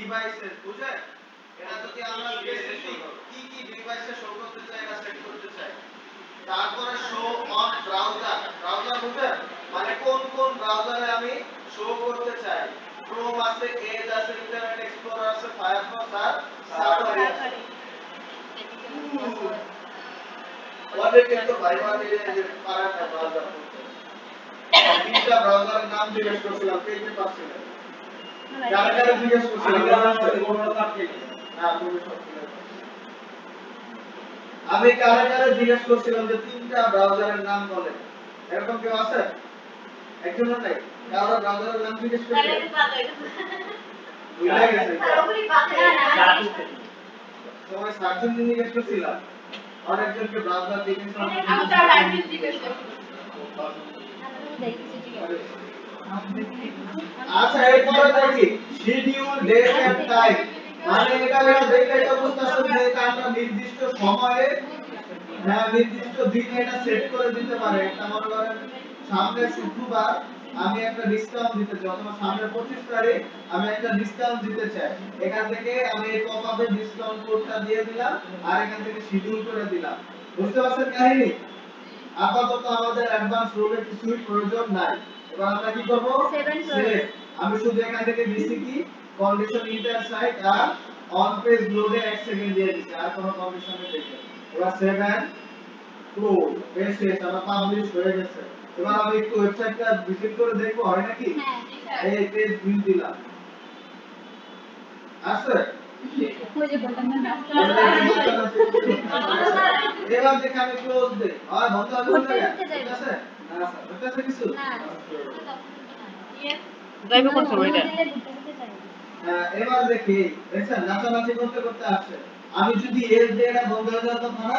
devices বুঝেন এটা যদি আমরা স্পেসিফিক কি কি ডিভাইসে শো করতে চাই এটা সেট করতে চাই তারপরে শো অন ব্রাউজার ব্রাউজার বুঝেন মানে কোন কোন ব্রাউজারে আমি শো করতে চাই ক্রোম আছে এজ আছে ইন্টারনেট এক্সপ্লোরার আছে ফায়ারফক্স আর সাফারি আছে অনেক কিন্তু ভাইবা দিয়ে যে পারা না ব্রাউজার করতে তিনটা ব্রাউজারের নাম জিজ্ঞেস করছিলাম কে কে পাচ্ছিলেন যারা যারা জিজ্ঞেস করছিলাম আমি কারা কারা জিজ্ঞেস করছিলাম যে তিনটা ব্রাউজারের নাম বলেন এরকম কেউ আছে একজনও নাই কারো ব্রাউজারের নাম জিজ্ঞেস করছিলেন ভুলে গেছে তোমার সার্চের জন্য জিজ্ঞেস করছিলাম অনেকজনকে ব্রাউজার জিজ্ঞেস করছিলাম আমি তো লাইভ জিজ্ঞেস করছিলাম আচ্ছা এরপরে দেখি শিডিউল ডেট এন্ড টাইম মানে এটা দেখে এটা বুঝতাছেন যে এটা আমরা নির্দিষ্ট সময়ে নির্দিষ্ট দিনে এটা সেট করে দিতে পারে এটা মনে করেন সামনে শুক্রবার আমি একটা ডিসকাউন্ট দিতে চাই অথবা সামনে 25 তারিখ আমি একটা ডিসকাউন্ট দিতে চাই এখান থেকে আমি এই পপআপে ডিসকাউন্ট কোডটা দিয়ে দিলাম আর এখান থেকে শিডিউল করে দিলাম বুঝতে পারছেন কাহিনী আপাতত আমাদের অ্যাডভান্স রুলের কিছুই প্রয়োজন নাই এবার আমরা কি করব সেভ আমি শুধু এখান থেকে দিছি কি কন্ডিশন ইন্টার সাইট আর অন পেজ লোডে 1 সেকেন্ড দিয়ে দিছি আর কোনো কন্ডিশনে দেখে এবার সেভ এন্ড ক্লোজ পেজ শেষ আমার পাবলিশ হয়ে গেছে এবার আমি একটু ওয়েবসাইটটা ভিজিট করে দেখব হয় নাকি হ্যাঁ এই পেজ ভিউ দিলাম আছে ওই যে বটন রাস্তা এবার দেখে আমি ক্লোজ দেই আর বন্ধ হয়ে গেছে ঠিক আছে না স্যার বুঝতেছে কিছু না ড্রাইভ করতে হবে এটা এবার দেখি দেখছেন নাচানাচি করতে করতে আসছে আমি যদি এস দিয়ে এটা বন্ধ হয়ে যায় তো না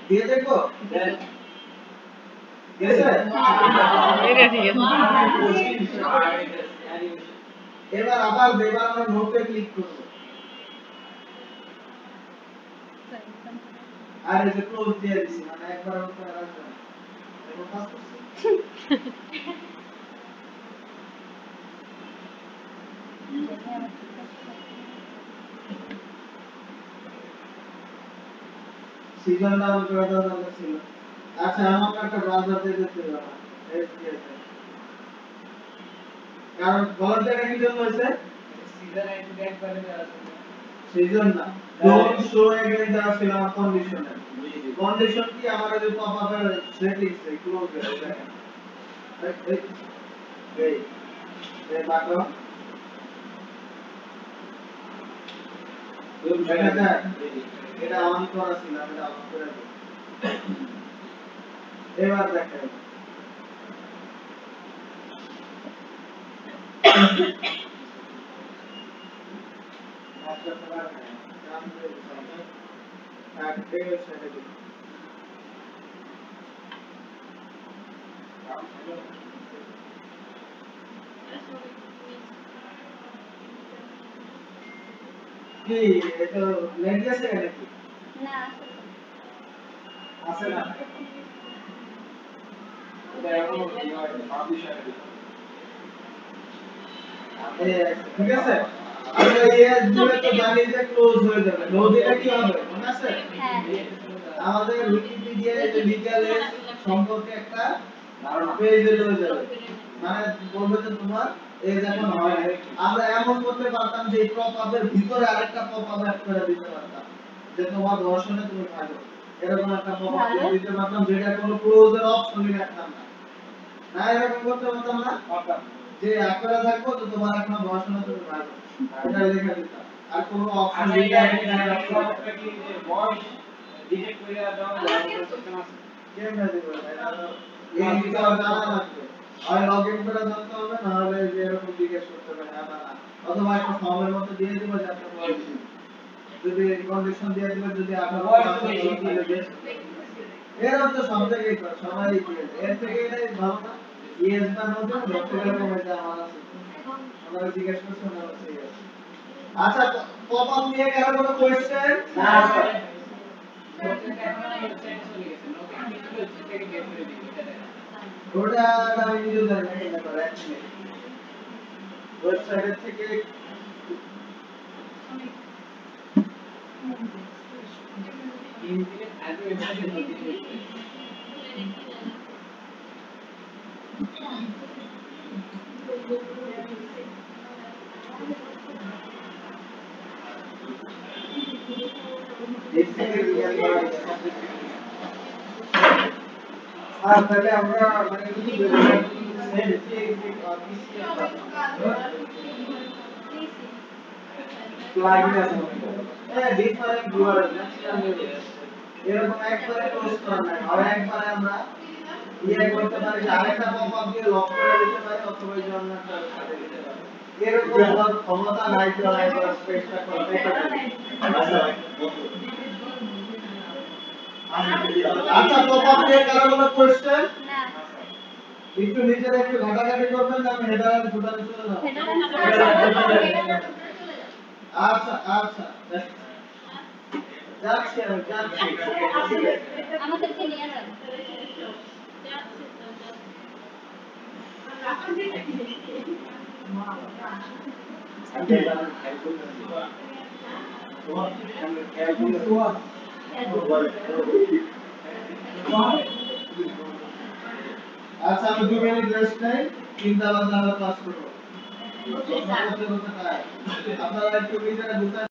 দিয়ে দেখো গেছে এটা ঠিক আছে এবার আবার দেবার আমরা নোটে ক্লিক করব আর এই যে ক্লোজ দিয়ে দিছি মানে একবার উপরে রাখবেন দেখো কাজ করছে সিজন ডাউন করে দেওয়া দরকার ছিল আচ্ছা আমাকে একটা ব্রাউজার দিয়ে দিতে হবে এসপিএস কারণ বলারটা কি জন্য হইছে সিজন আইডি ব্যাক করে দেওয়া আছে সিজন না don't show again the filler condition condition কি আমার যে পপআপের সেটিংস এ ক্লোজ করে দেখেন এই বাটন এটা অন করা ছিল এটা অন করে দেব এবার দেখেন আচ্ছা তোমার নাম দিয়ে আর পেজ সেটা কি এটা লেট আছে নাকি না আছে না এটা এখন পাবলিশ হয়ে গেছে ঠিক আছে আমরা এস দিলে তো জানি যে ক্লোজ হয়ে যাবে নো দিলে কি হবে মনে আছে হ্যাঁ আমাদের উইকিপিডিয়ায় যে লিগ্যাল এজ সম্পর্কে একটা পেজ হয়ে যাবে মানে বলবে যে তোমার এজ এখন হয় না আমরা এমন করতে পারতাম যে এই পপআপের ভিতরে আরেকটা পপআপ অ্যাড করে দিতে পারতাম যে তোমার ধর্ষণে তুমি থাকো এরকম একটা পপআপ দিতে পারতাম যেটা কোনো ক্লোজের অপশনই রাখতাম না না এরকম করতে পারতাম না পারতাম যে একবারে থাকবো তো তোমার এখন ধর্ষণে তুমি থাকো এটা লেখা দিতাম আর কোনো অপশন দিতে কি যে ভয়েস ডিটেক্ট করে দাও সিস্টেম আছে কেমনে দিব এটা এই দিকটা জানা লাগবে আর লগইন করে জানতে হবে না হলে যে এরকম জিজ্ঞেস করতে হবে হ্যাঁ না অথবা একটা ফর্মের মধ্যে দিয়ে দিব যে আপনি ভয়েস যদি কন্ডিশন দিয়ে দিবে যদি আপনার ভয়েস এরকম তো সব জায়গায় করে সবাই করে এর থেকে এটাই ভালো না ইএস টা নতুন ধরতে গেলে কমে যায় আমার আছে আমরা জিজ্ঞেস করছি না ঠিক আছে আচ্ছা পপআপ নিয়ে কারো কোনো কোশ্চেন না স্যার ওটা আমি নিজে জানি না করে ওয়েবসাইট থেকে তাহলে আমরা মানে প্লাগইন আছে ডিফারেন্ট ভিউয়ার এরকম একবারে ক্লোজ করা নাই আর একবারে আমরা করতে পারি যে আরেকটা পপআপ দিয়ে লক করে দিতে পারি অথবা এই জন্য সাথে দিতে পারি এরকম ক্ষমতা নাই যে একবার স্পেসটা করতে আচ্ছা পপআপ দিয়ে কারো কোনো কোশ্চেন না একটু নিচে একটু ঘাটাঘাটি করবেন না আমি হেডার আর ফুটারে চলে যাব আচ্ছা আচ্ছা যাচ্ছি আমি যাচ্ছি আমাদেরকে নিয়ে যান আচ্ছা আমি 2 মিনিট রেস্ট নেই 3টা বাজে আবার ক্লাস করব আপনারা একটু নিজেরা